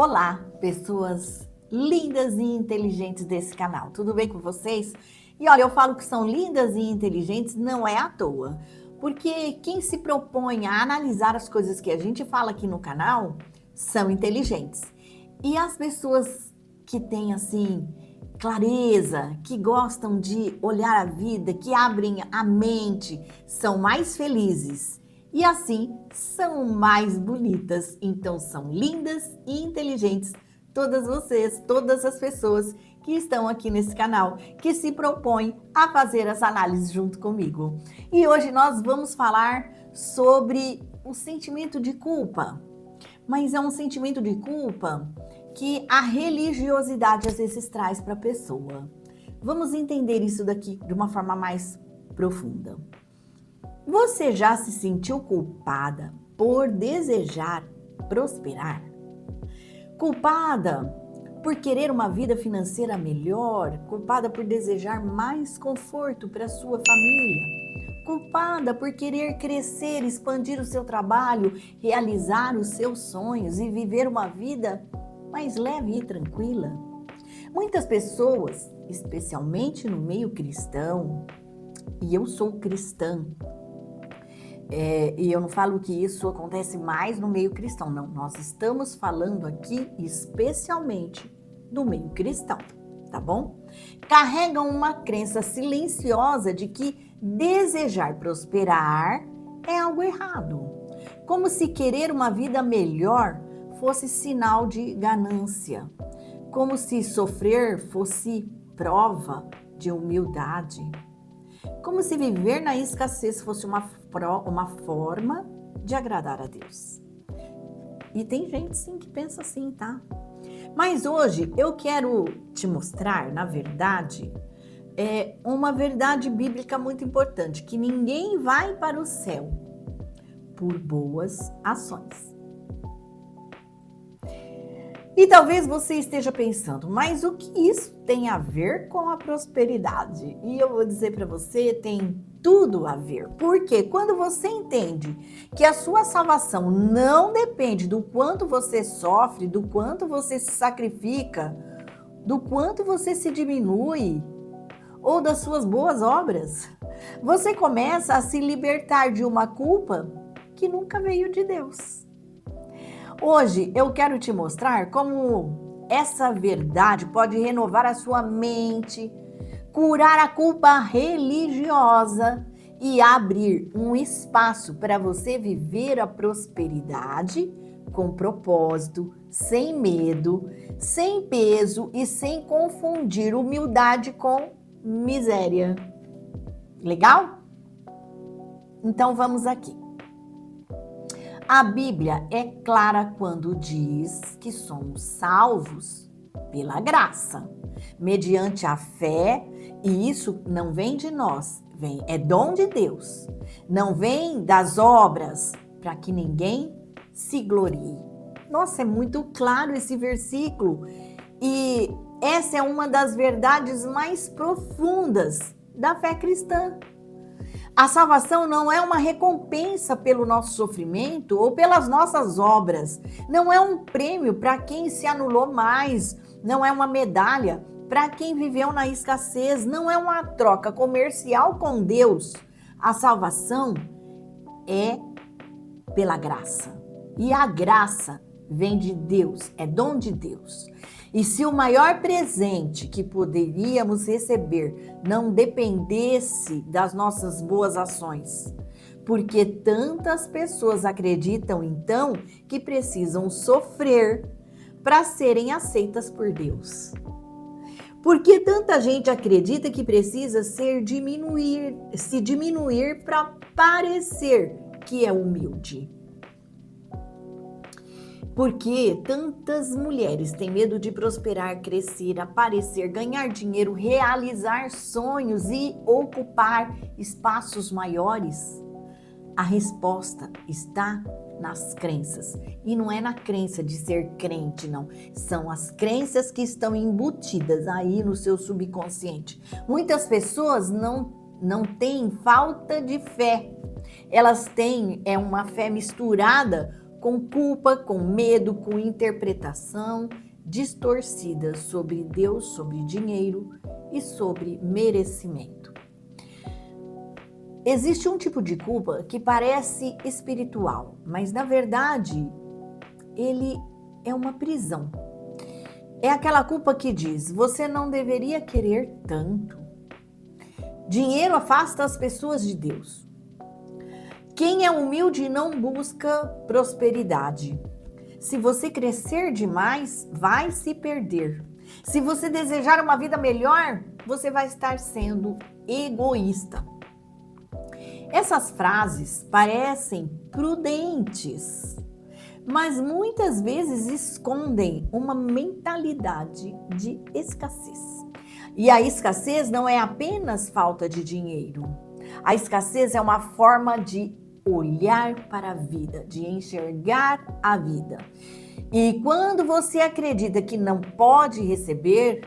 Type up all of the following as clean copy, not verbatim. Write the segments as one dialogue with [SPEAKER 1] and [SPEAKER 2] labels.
[SPEAKER 1] Olá, pessoas lindas e inteligentes desse canal, tudo bem com vocês? E olha, eu falo que são lindas e inteligentes não é à toa, porque quem se propõe a analisar as coisas que a gente fala aqui no canal são inteligentes. E as pessoas que têm assim clareza, que gostam de olhar a vida, que abrem a mente, são mais felizes. E assim são mais bonitas, então são lindas e inteligentes todas vocês, todas as pessoas que estão aqui nesse canal, que se propõem a fazer as análises junto comigo. E hoje nós vamos falar sobre o sentimento de culpa, mas é um sentimento de culpa que a religiosidade às vezes traz para a pessoa. Vamos entender isso daqui de uma forma mais profunda. Você já se sentiu culpada por desejar prosperar? Culpada por querer uma vida financeira melhor? Culpada por desejar mais conforto para sua família? Culpada por querer crescer, expandir o seu trabalho, realizar os seus sonhos e viver uma vida mais leve e tranquila? Muitas pessoas, especialmente no meio cristão, e eu sou cristã, e eu não falo que isso acontece mais no meio cristão, não. Nós estamos falando aqui especialmente do meio cristão, tá bom? Carregam uma crença silenciosa de que desejar prosperar é algo errado. Como se querer uma vida melhor fosse sinal de ganância. Como se sofrer fosse prova de humildade. Como se viver na escassez fosse uma forma de agradar a Deus. E tem gente sim que pensa assim, tá? Mas hoje eu quero te mostrar, na verdade, uma verdade bíblica muito importante, que ninguém vai para o céu por boas ações. E talvez você esteja pensando, mas o que isso tem a ver com a prosperidade? E eu vou dizer para você, tem tudo a ver. Porque quando você entende que a sua salvação não depende do quanto você sofre, do quanto você se sacrifica, do quanto você se diminui, ou das suas boas obras, você começa a se libertar de uma culpa que nunca veio de Deus. Hoje eu quero te mostrar como essa verdade pode renovar a sua mente, curar a culpa religiosa e abrir um espaço para você viver a prosperidade com propósito, sem medo, sem peso e sem confundir humildade com miséria. Legal? Então vamos aqui. A Bíblia é clara quando diz que somos salvos pela graça, mediante a fé, e isso não vem de nós, é dom de Deus. Não vem das obras, para que ninguém se glorie. Nossa, é muito claro esse versículo. E essa é uma das verdades mais profundas da fé cristã. A salvação não é uma recompensa pelo nosso sofrimento ou pelas nossas obras. Não é um prêmio para quem se anulou mais. Não é uma medalha para quem viveu na escassez. Não é uma troca comercial com Deus. A salvação é pela graça. E a graça vem de Deus, é dom de Deus. E se o maior presente que poderíamos receber não dependesse das nossas boas ações, porque tantas pessoas acreditam então que precisam sofrer para serem aceitas por Deus? Porque tanta gente acredita que precisa se diminuir para parecer que é humilde? Porque tantas mulheres têm medo de prosperar, crescer, aparecer, ganhar dinheiro, realizar sonhos e ocupar espaços maiores? A resposta está nas crenças. E não é na crença de ser crente, não. São as crenças que estão embutidas aí no seu subconsciente. Muitas pessoas não têm falta de fé. Elas têm uma fé misturada com culpa, com medo, com interpretação distorcida sobre Deus, sobre dinheiro e sobre merecimento. Existe um tipo de culpa que parece espiritual, mas na verdade ele é uma prisão. É aquela culpa que diz: você não deveria querer tanto. Dinheiro afasta as pessoas de Deus. Quem é humilde não busca prosperidade. Se você crescer demais, vai se perder. Se você desejar uma vida melhor, você vai estar sendo egoísta. Essas frases parecem prudentes, mas muitas vezes escondem uma mentalidade de escassez. E a escassez não é apenas falta de dinheiro. A escassez é uma forma de olhar para a vida, de enxergar a vida. E quando você acredita que não pode receber,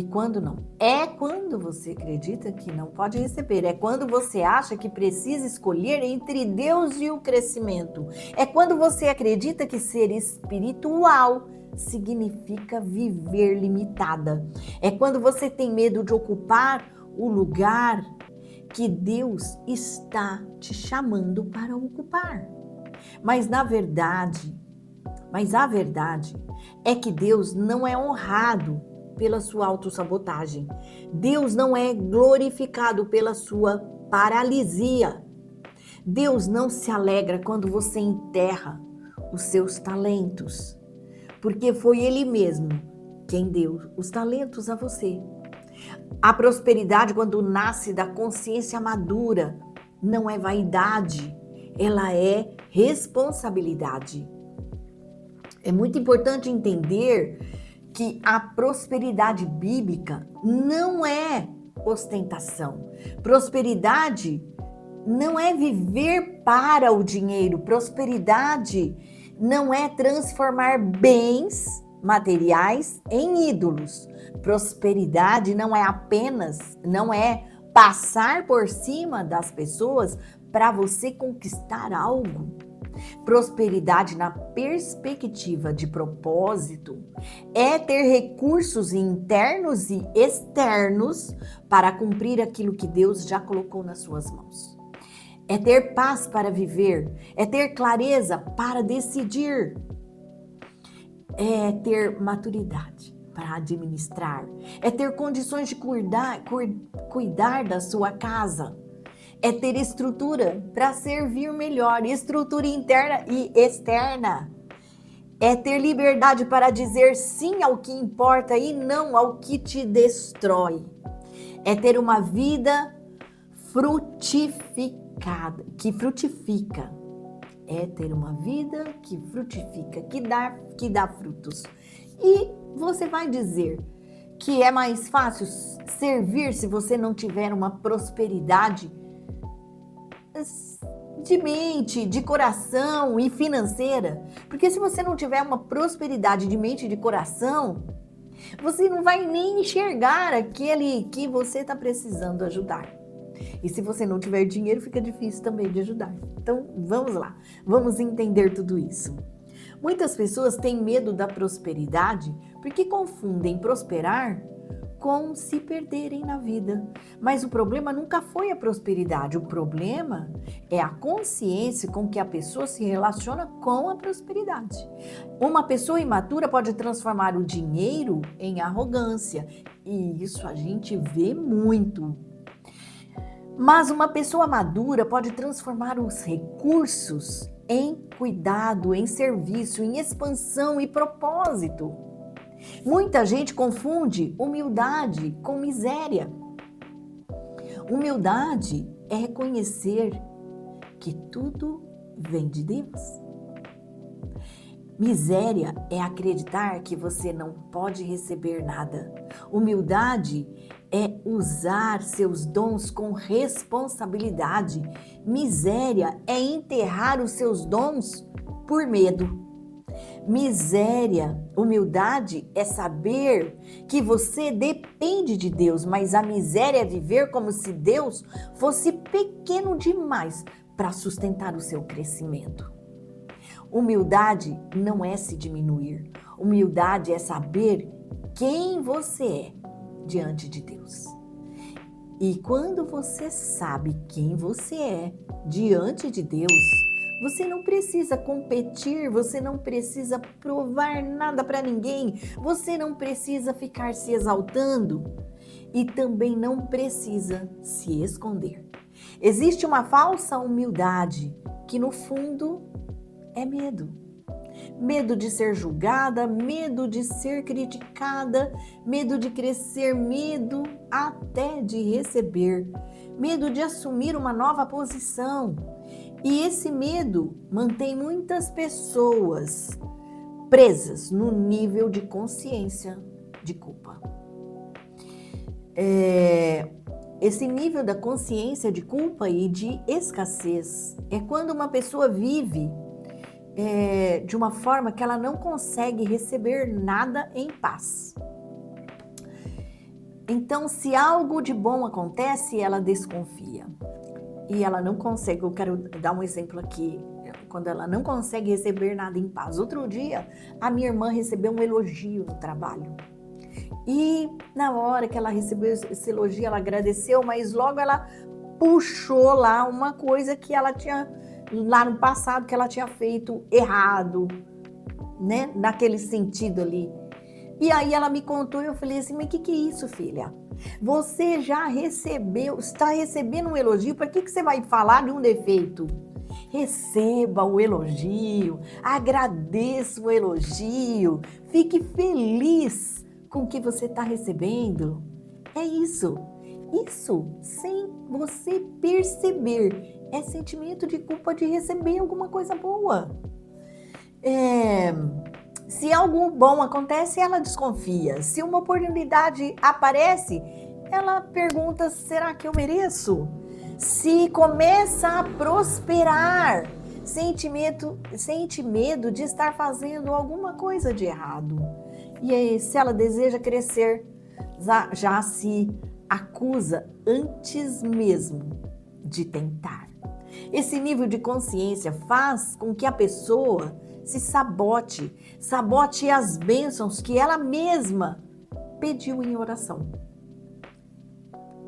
[SPEAKER 1] quando você acredita que não pode receber, é quando você acha que precisa escolher entre Deus e o crescimento. É quando você acredita que ser espiritual significa viver limitada. É quando você tem medo de ocupar o lugar que Deus está te chamando para ocupar. Mas a verdade é que Deus não é honrado pela sua autossabotagem. Deus não é glorificado pela sua paralisia. Deus não se alegra quando você enterra os seus talentos, porque foi Ele mesmo quem deu os talentos a você. A prosperidade, quando nasce da consciência madura, não é vaidade, ela é responsabilidade. É muito importante entender que a prosperidade bíblica não é ostentação. Prosperidade não é viver para o dinheiro. Prosperidade não é transformar bens materiais em ídolos. Prosperidade não é passar por cima das pessoas para você conquistar algo. Prosperidade na perspectiva de propósito é ter recursos internos e externos para cumprir aquilo que Deus já colocou nas suas mãos. É ter paz para viver, é ter clareza para decidir, é ter maturidade para administrar, é ter condições de cuidar da sua casa, é ter estrutura para servir melhor, estrutura interna e externa. É ter liberdade para dizer sim ao que importa e não ao que te destrói. É ter uma vida frutificada, que frutifica. É ter uma vida que frutifica, que dá frutos. E você vai dizer que é mais fácil servir se você não tiver uma prosperidade de mente, de coração e financeira. Porque se você não tiver uma prosperidade de mente e de coração, você não vai nem enxergar aquele que você está precisando ajudar. E se você não tiver dinheiro, fica difícil também de ajudar. Então, vamos lá. Vamos entender tudo isso. Muitas pessoas têm medo da prosperidade porque confundem prosperar com se perderem na vida. Mas o problema nunca foi a prosperidade. O problema é a consciência com que a pessoa se relaciona com a prosperidade. Uma pessoa imatura pode transformar o dinheiro em arrogância. E isso a gente vê muito. Mas uma pessoa madura pode transformar os recursos em cuidado, em serviço, em expansão e propósito. Muita gente confunde humildade com miséria. Humildade é reconhecer que tudo vem de Deus. Miséria é acreditar que você não pode receber nada. Humildade é usar seus dons com responsabilidade. Miséria é enterrar os seus dons por medo. Humildade é saber que você depende de Deus, mas a miséria é viver como se Deus fosse pequeno demais para sustentar o seu crescimento. Humildade não é se diminuir. Humildade é saber quem você é diante de Deus. E quando você sabe quem você é diante de Deus, você não precisa competir, você não precisa provar nada para ninguém, você não precisa ficar se exaltando e também não precisa se esconder. Existe uma falsa humildade que no fundo é medo. Medo de ser julgada, medo de ser criticada, medo de crescer, medo até de receber, medo de assumir uma nova posição. E esse medo mantém muitas pessoas presas no nível de consciência de culpa. Esse nível da consciência de culpa e de escassez é quando uma pessoa vive de uma forma que ela não consegue receber nada em paz. Então, se algo de bom acontece, ela desconfia. E ela não consegue, eu quero dar um exemplo aqui, quando ela não consegue receber nada em paz. Outro dia, a minha irmã recebeu um elogio no trabalho. E na hora que ela recebeu esse elogio, ela agradeceu, mas logo ela puxou lá uma coisa que ela tinha, lá no passado, que ela tinha feito errado, né? Naquele sentido ali. E aí ela me contou e eu falei assim, mas o que é isso, filha? Você já recebeu, está recebendo um elogio, para que você vai falar de um defeito? Receba o elogio, agradeça o elogio, fique feliz com o que você está recebendo. É isso. Isso, sem você perceber, é sentimento de culpa de receber alguma coisa boa. Se algo bom acontece, ela desconfia. Se uma oportunidade aparece, ela pergunta, será que eu mereço? Se começa a prosperar, sente medo de estar fazendo alguma coisa de errado. E aí, se ela deseja crescer, já se acusa antes mesmo de tentar. Esse nível de consciência faz com que a pessoa se sabote as bênçãos que ela mesma pediu em oração.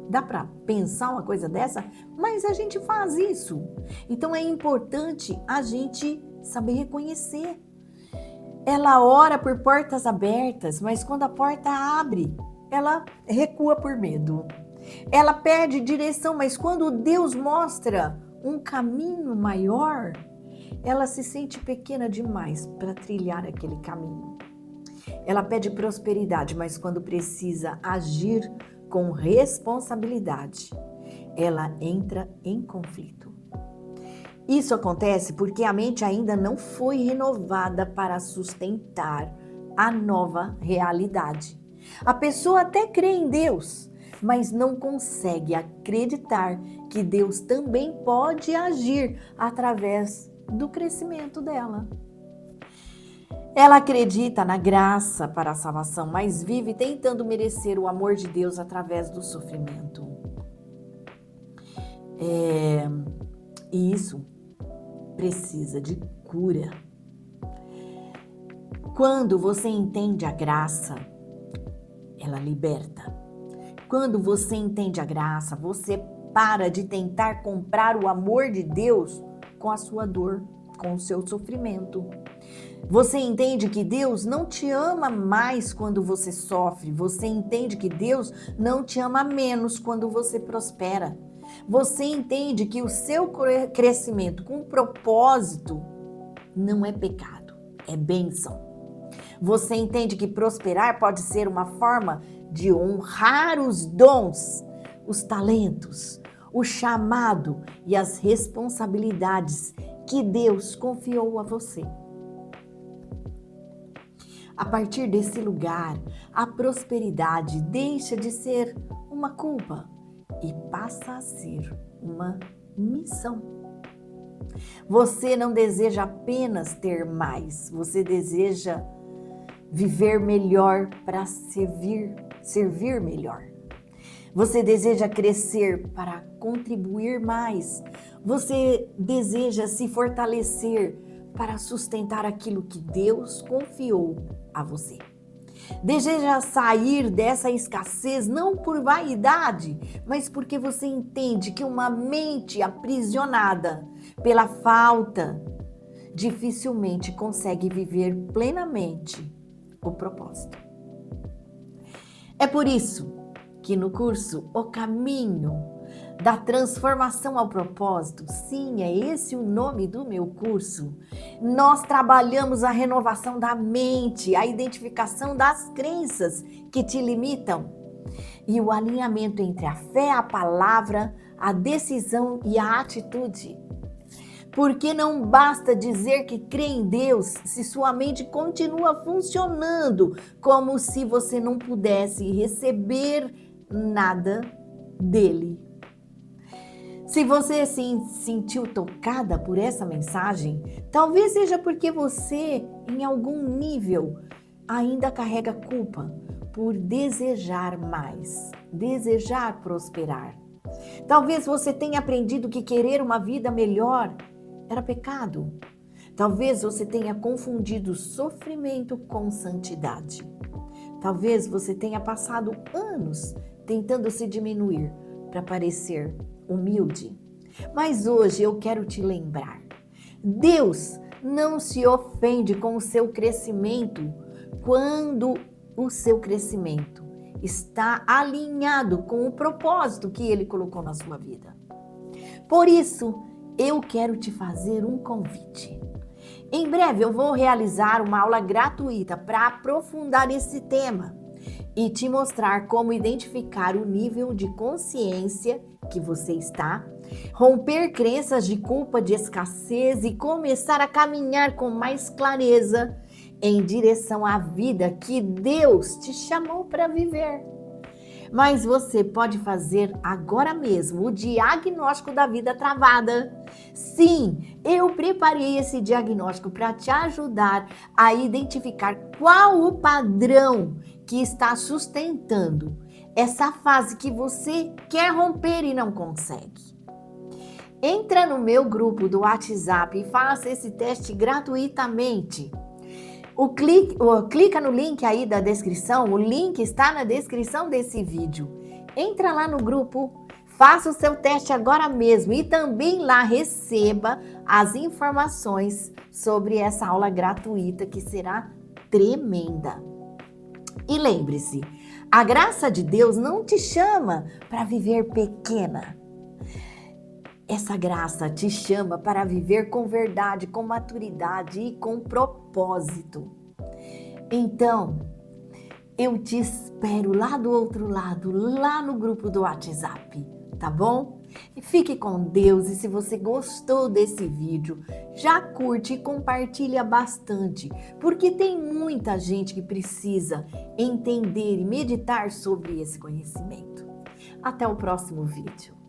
[SPEAKER 1] Dá para pensar uma coisa dessa? Mas a gente faz isso. Então é importante a gente saber reconhecer. Ela ora por portas abertas, mas quando a porta abre, ela recua por medo. Ela perde direção, mas quando Deus mostra um caminho maior, ela se sente pequena demais para trilhar aquele caminho. Ela pede prosperidade, mas quando precisa agir com responsabilidade, ela entra em conflito. Isso acontece porque a mente ainda não foi renovada para sustentar a nova realidade. A pessoa até crê em Deus, mas não consegue acreditar que Deus também pode agir através do crescimento dela. Ela acredita na graça para a salvação, mas vive tentando merecer o amor de Deus através do sofrimento. E isso precisa de cura. Quando você entende a graça, ela liberta. Quando você entende a graça, você para de tentar comprar o amor de Deus com a sua dor, com o seu sofrimento. Você entende que Deus não te ama mais quando você sofre. Você entende que Deus não te ama menos quando você prospera. Você entende que o seu crescimento com propósito não é pecado, é bênção. Você entende que prosperar pode ser uma forma de honrar os dons, os talentos, o chamado e as responsabilidades que Deus confiou a você. A partir desse lugar, a prosperidade deixa de ser uma culpa e passa a ser uma missão. Você não deseja apenas ter mais, você deseja viver melhor para servir melhor. Você deseja crescer para contribuir mais. Você deseja se fortalecer para sustentar aquilo que Deus confiou a você. Deseja sair dessa escassez não por vaidade, mas porque você entende que uma mente aprisionada pela falta dificilmente consegue viver plenamente o propósito. É por isso que no curso O Caminho da Transformação ao Propósito, sim, é esse o nome do meu curso, nós trabalhamos a renovação da mente, a identificação das crenças que te limitam e o alinhamento entre a fé, a palavra, a decisão e a atitude. Porque não basta dizer que crê em Deus se sua mente continua funcionando como se você não pudesse receber nada dele. Se você se sentiu tocada por essa mensagem, talvez seja porque você, em algum nível, ainda carrega culpa por desejar mais, desejar prosperar. Talvez você tenha aprendido que querer uma vida melhor era pecado. Talvez você tenha confundido sofrimento com santidade. Talvez você tenha passado anos tentando se diminuir para parecer humilde. Mas hoje eu quero te lembrar: Deus não se ofende com o seu crescimento quando o seu crescimento está alinhado com o propósito que Ele colocou na sua vida. Por isso, eu quero te fazer um convite. Em breve eu vou realizar uma aula gratuita para aprofundar esse tema e te mostrar como identificar o nível de consciência que você está, romper crenças de culpa, de escassez e começar a caminhar com mais clareza em direção à vida que Deus te chamou para viver. Mas você pode fazer agora mesmo o diagnóstico da vida travada. Sim, eu preparei esse diagnóstico para te ajudar a identificar qual o padrão que está sustentando essa fase que você quer romper e não consegue. Entra no meu grupo do WhatsApp e faça esse teste gratuitamente. Clica no link aí da descrição, o link está na descrição desse vídeo. Entra lá no grupo, faça o seu teste agora mesmo e também lá receba as informações sobre essa aula gratuita que será tremenda. E lembre-se, a graça de Deus não te chama para viver pequena. Essa graça te chama para viver com verdade, com maturidade e com propósito. Então, eu te espero lá do outro lado, lá no grupo do WhatsApp, tá bom? E fique com Deus, e se você gostou desse vídeo, já curte e compartilha bastante, porque tem muita gente que precisa entender e meditar sobre esse conhecimento. Até o próximo vídeo.